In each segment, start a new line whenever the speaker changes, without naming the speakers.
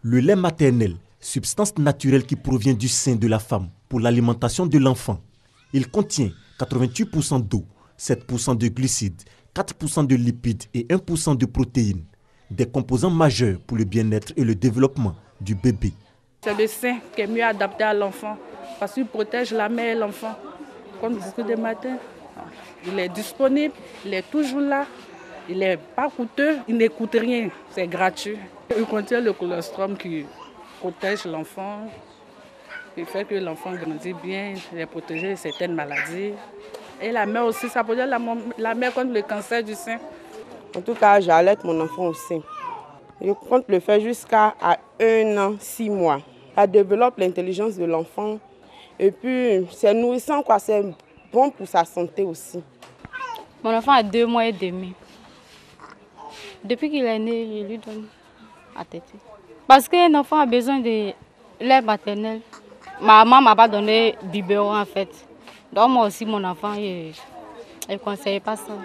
Le lait maternel, substance naturelle qui provient du sein de la femme pour l'alimentation de l'enfant. Il contient 88% d'eau, 7% de glucides, 4% de lipides et 1% de protéines. Des composants majeurs pour le bien-être et le développement du bébé.
C'est le sein qui est mieux adapté à l'enfant parce qu'il protège la mère et l'enfant. Comme beaucoup de matins, il est disponible, il est toujours là, il n'est pas coûteux, il ne coûte rien, c'est gratuit. Il contient le colostrum qui protège l'enfant, qui fait que l'enfant grandit bien, il est protégé de certaines maladies. Et la mère aussi, ça protège la mère contre le cancer du sein.
En tout cas, j'allaite mon enfant au sein. Je compte le faire jusqu'à 1 an, 6 mois. Ça développe l'intelligence de l'enfant. Et puis, c'est nourrissant, quoi. C'est bon pour sa santé aussi.
Mon enfant a 2 mois et demi. Depuis qu'il est né, je lui donne à téter. Parce qu'un enfant a besoin de lait maternel. Ma maman ne m'a pas donné biberon en fait. Donc moi aussi, mon enfant, je ne conseille pas ça.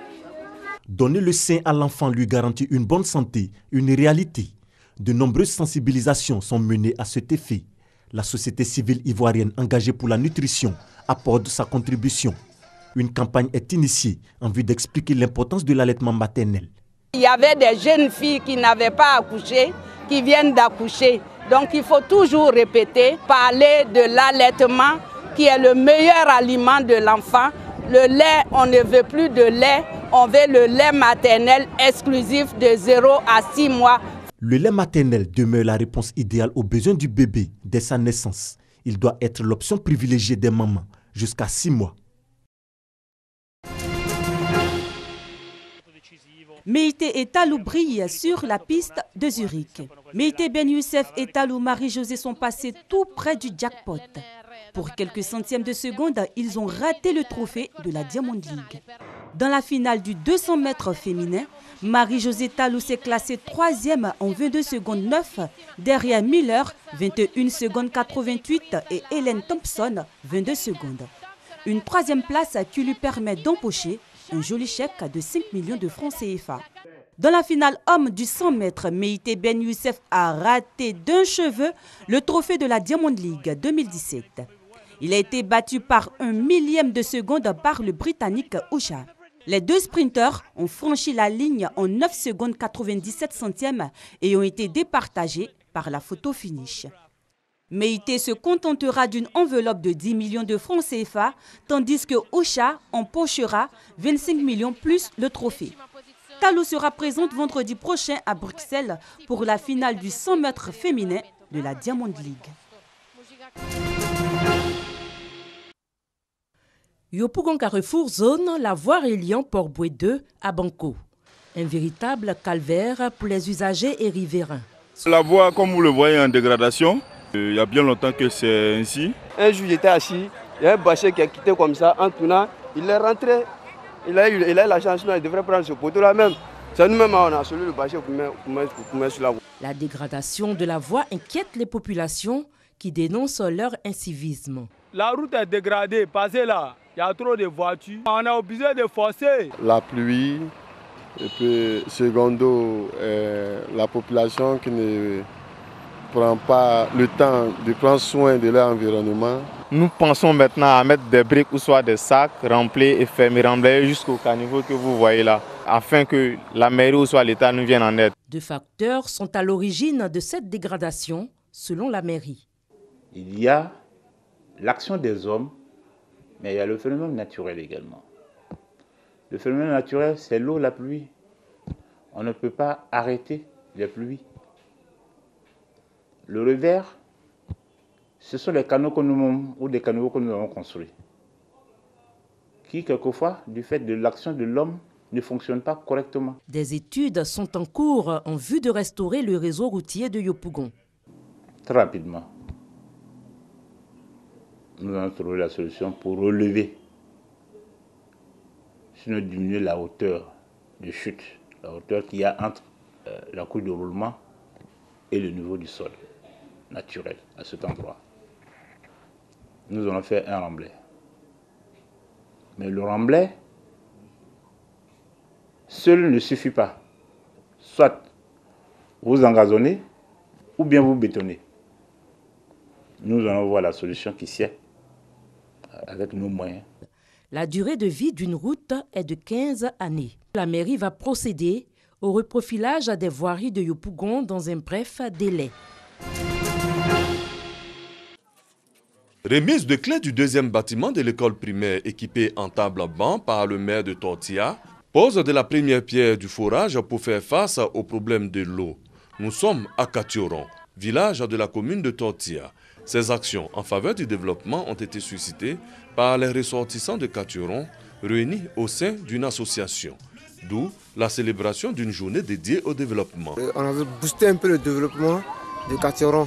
Donner le sein à l'enfant lui garantit une bonne santé, une réalité. De nombreuses sensibilisations sont menées à cet effet. La société civile ivoirienne engagée pour la nutrition apporte sa contribution. Une campagne est initiée en vue d'expliquer l'importance de l'allaitement maternel.
Il y avait des jeunes filles qui n'avaient pas accouché, qui viennent d'accoucher. Donc il faut toujours répéter, parler de l'allaitement qui est le meilleur aliment de l'enfant. Le lait, on ne veut plus de lait, on veut le lait maternel exclusif de 0 à 6 mois.
Le lait maternel demeure la réponse idéale aux besoins du bébé dès sa naissance. Il doit être l'option privilégiée des mamans jusqu'à 6 mois.
Meïté et Talou brillent sur la piste de Zurich. Meïté Ben Youssef et Talou Marie-Josée sont passés tout près du jackpot. Pour quelques centièmes de seconde, ils ont raté le trophée de la Diamond League. Dans la finale du 200 mètres féminin, Marie-Josée Talou s'est classée 3e en 22 secondes 9, derrière Miller, 21 secondes 88 et Hélène Thompson, 22 secondes. Une 3e place qui lui permet d'empocher un joli chèque de 5 millions de francs CFA. Dans la finale homme du 100 mètres, Meïté Ben Youssef a raté d'un cheveu le trophée de la Diamond League 2017. Il a été battu par 1 millième de seconde par le Britannique Usha. Les 2 sprinteurs ont franchi la ligne en 9 secondes 97 centièmes et ont été départagés par la photo finish. Meïté se contentera d'une enveloppe de 10 millions de francs CFA, tandis que Usha empochera 25 millions plus le trophée. Talou sera présente vendredi prochain à Bruxelles pour la finale du 100 mètres féminin de la Diamond League.
Yopougon Carrefour zone la voie reliant Port-Boué 2 à Banco. Un véritable calvaire pour les usagers et riverains.
La voie, comme vous le voyez, en dégradation. Il y a bien longtemps que c'est ainsi.
Un jour, j'étais assis, il y a un bâcher qui a quitté comme ça, en tournant, il est rentré, il a eu la chance, il devrait prendre ce poteau-là même. C'est nous-mêmes, on a celui le bâcher pour mettre sur la voie.
La dégradation de la voie inquiète les populations qui dénoncent leur incivisme.
La route est dégradée, passez là, il y a trop de voitures, on a obligé de forcer.
La pluie, et puis secondo, la population qui ne prend pas le temps de prendre soin de leur environnement.
Nous pensons maintenant à mettre des briques ou soit des sacs remplis et fermés, remblayés jusqu'au caniveau que vous voyez là, afin que la mairie ou soit l'État nous vienne en aide.
2 facteurs sont à l'origine de cette dégradation, selon la mairie.
Il y a l'action des hommes, mais il y a le phénomène naturel également. Le phénomène naturel, c'est l'eau, la pluie. On ne peut pas arrêter les pluies. Le revers, ce sont les canaux que nous ou des canaux que nous avons construits, qui quelquefois, du fait de l'action de l'homme, ne fonctionnent pas correctement.
Des études sont en cours en vue de restaurer le réseau routier de Yopougon.
Très rapidement, nous allons trouver la solution pour relever, sinon diminuer la hauteur de chute, la hauteur qu'il y a entre la couche de roulement et le niveau du sol naturel à cet endroit. Nous allons faire un remblai. Mais le remblai seul ne suffit pas. Soit vous engazonnez, ou bien vous bétonnez. Nous allons voir la solution qui sied avec nos moyens.
La durée de vie d'une route est de 15 années. La mairie va procéder au reprofilage des voiries de Yopougon dans un bref délai.
Remise de clés du deuxième bâtiment de l'école primaire équipée en table à banc par le maire de Tortia. Pose de la première pierre du forage pour faire face au problème de l'eau. Nous sommes à Katioron, village de la commune de Tortia. Ces actions en faveur du développement ont été suscitées par les ressortissants de Katioron réunis au sein d'une association. D'où la célébration d'une journée dédiée au développement.
On avait boosté un peu le développement de Katioron.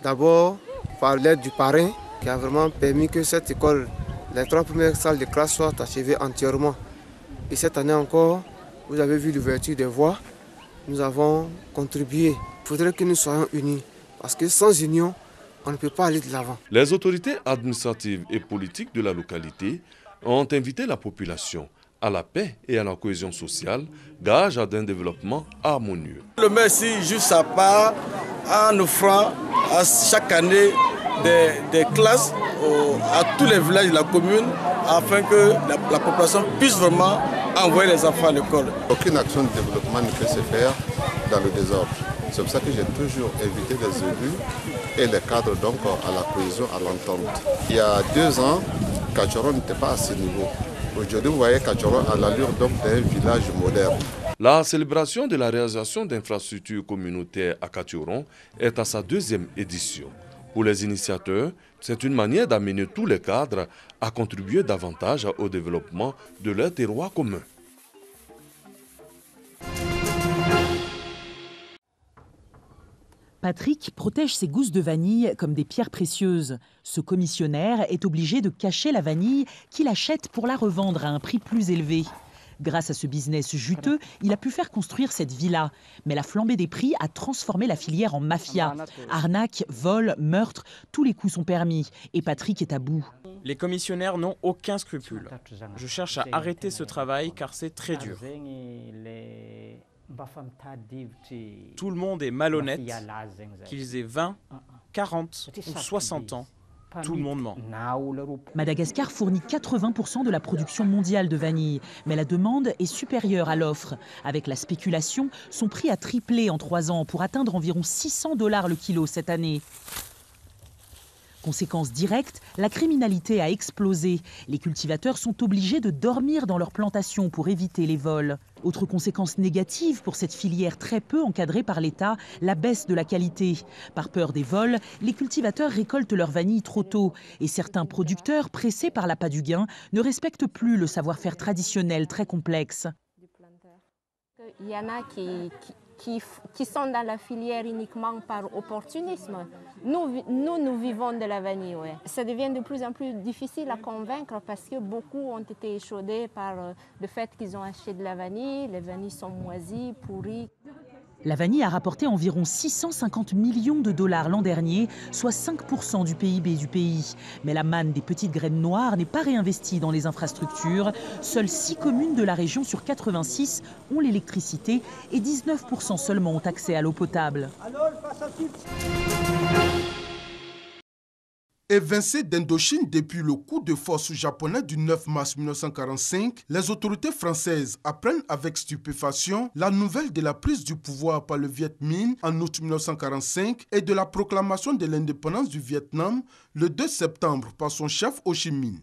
D'abord par l'aide du parrain qui a vraiment permis que cette école, les 3 premières salles de classe soient achevées entièrement. Et cette année encore, vous avez vu l'ouverture des voies, nous avons contribué. Il faudrait que nous soyons unis parce que sans union, on ne peut pas aller de l'avant.
Les autorités administratives et politiques de la localité ont invité la population à la paix et à la cohésion sociale, gage d'un développement harmonieux.
Le maire ici, juste sa part, en offrant à chaque année des classes à tous les villages de la commune afin que la population puisse vraiment envoyer les enfants à l'école.
Aucune action de développement ne peut se faire dans le désordre. C'est pour ça que j'ai toujours invité les élus et les cadres donc à la cohésion, à l'entente. Il y a 2 ans, Katioron n'était pas à ce niveau. Aujourd'hui, vous voyez Katioron à l'allure d'un village moderne.
La célébration de la réalisation d'infrastructures communautaires à Katioron est à sa 2e édition. Pour les initiateurs, c'est une manière d'amener tous les cadres à contribuer davantage au développement de leur terroir commun.
Patrick protège ses gousses de vanille comme des pierres précieuses. Ce commissionnaire est obligé de cacher la vanille qu'il achète pour la revendre à un prix plus élevé. Grâce à ce business juteux, il a pu faire construire cette villa. Mais la flambée des prix a transformé la filière en mafia. Arnaque, vol, meurtre, tous les coups sont permis. Et Patrick est à bout.
Les commissionnaires n'ont aucun scrupule. Je cherche à arrêter ce travail car c'est très dur. Tout le monde est malhonnête, qu'ils aient 20, 40 ou 60 ans. Tout le monde ment.
Madagascar fournit 80% de la production mondiale de vanille, mais la demande est supérieure à l'offre. Avec la spéculation, son prix a triplé en 3 ans pour atteindre environ $600 le kilo cette année. Conséquence directe, la criminalité a explosé. Les cultivateurs sont obligés de dormir dans leurs plantations pour éviter les vols. Autre conséquence négative pour cette filière très peu encadrée par l'État, la baisse de la qualité. Par peur des vols, les cultivateurs récoltent leur vanille trop tôt. Et certains producteurs, pressés par l'appât du gain, ne respectent plus le savoir-faire traditionnel très complexe.
Il y en a qui sont dans la filière uniquement par opportunisme. Nous vivons de la vanille. Ouais. Ça devient de plus en plus difficile à convaincre parce que beaucoup ont été échaudés par le fait qu'ils ont acheté de la vanille. Les vanilles sont moisies, pourries.
La vanille a rapporté environ 650 millions de dollars l'an dernier, soit 5% du PIB du pays. Mais la manne des petites graines noires n'est pas réinvestie dans les infrastructures. Seules 6 communes de la région sur 86 ont l'électricité et 19% seulement ont accès à l'eau potable.
Évincé d'Indochine depuis le coup de force japonais du 9 mars 1945, les autorités françaises apprennent avec stupéfaction la nouvelle de la prise du pouvoir par le Viet Minh en août 1945 et de la proclamation de l'indépendance du Vietnam le 2 septembre par son chef Ho Chi Minh.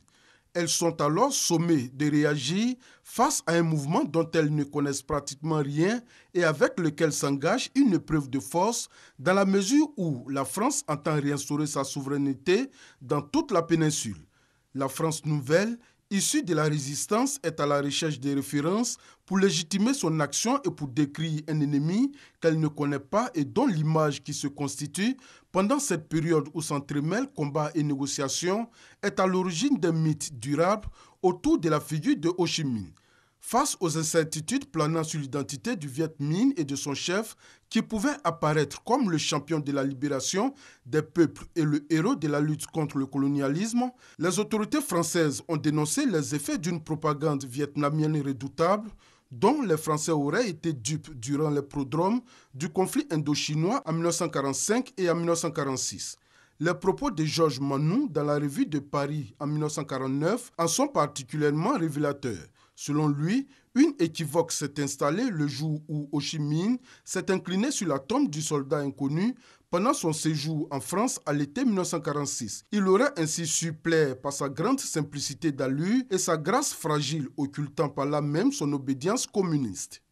Elles sont alors sommées de réagir face à un mouvement dont elles ne connaissent pratiquement rien et avec lequel s'engage une épreuve de force dans la mesure où la France entend réinstaurer sa souveraineté dans toute la péninsule. La France nouvelle, issue de la résistance, est à la recherche des références pour légitimer son action et pour décrire un ennemi qu'elle ne connaît pas et dont l'image qui se constitue pendant cette période où s'entremêlent combats et négociations est à l'origine d'un mythe durable autour de la figure de Ho Chi Minh. Face aux incertitudes planant sur l'identité du Viet Minh et de son chef, qui pouvait apparaître comme le champion de la libération des peuples et le héros de la lutte contre le colonialisme, les autorités françaises ont dénoncé les effets d'une propagande vietnamienne redoutable, dont les Français auraient été dupes durant les prodromes du conflit indo-chinois en 1945 et en 1946. Les propos de Georges Manou dans la Revue de Paris en 1949 en sont particulièrement révélateurs. Selon lui, une équivoque s'est installée le jour où Ho Chi Minh s'est incliné sur la tombe du soldat inconnu pendant son séjour en France à l'été 1946. Il aurait ainsi su plaire par sa grande simplicité d'allure et sa grâce fragile, occultant par là même son obédience communiste.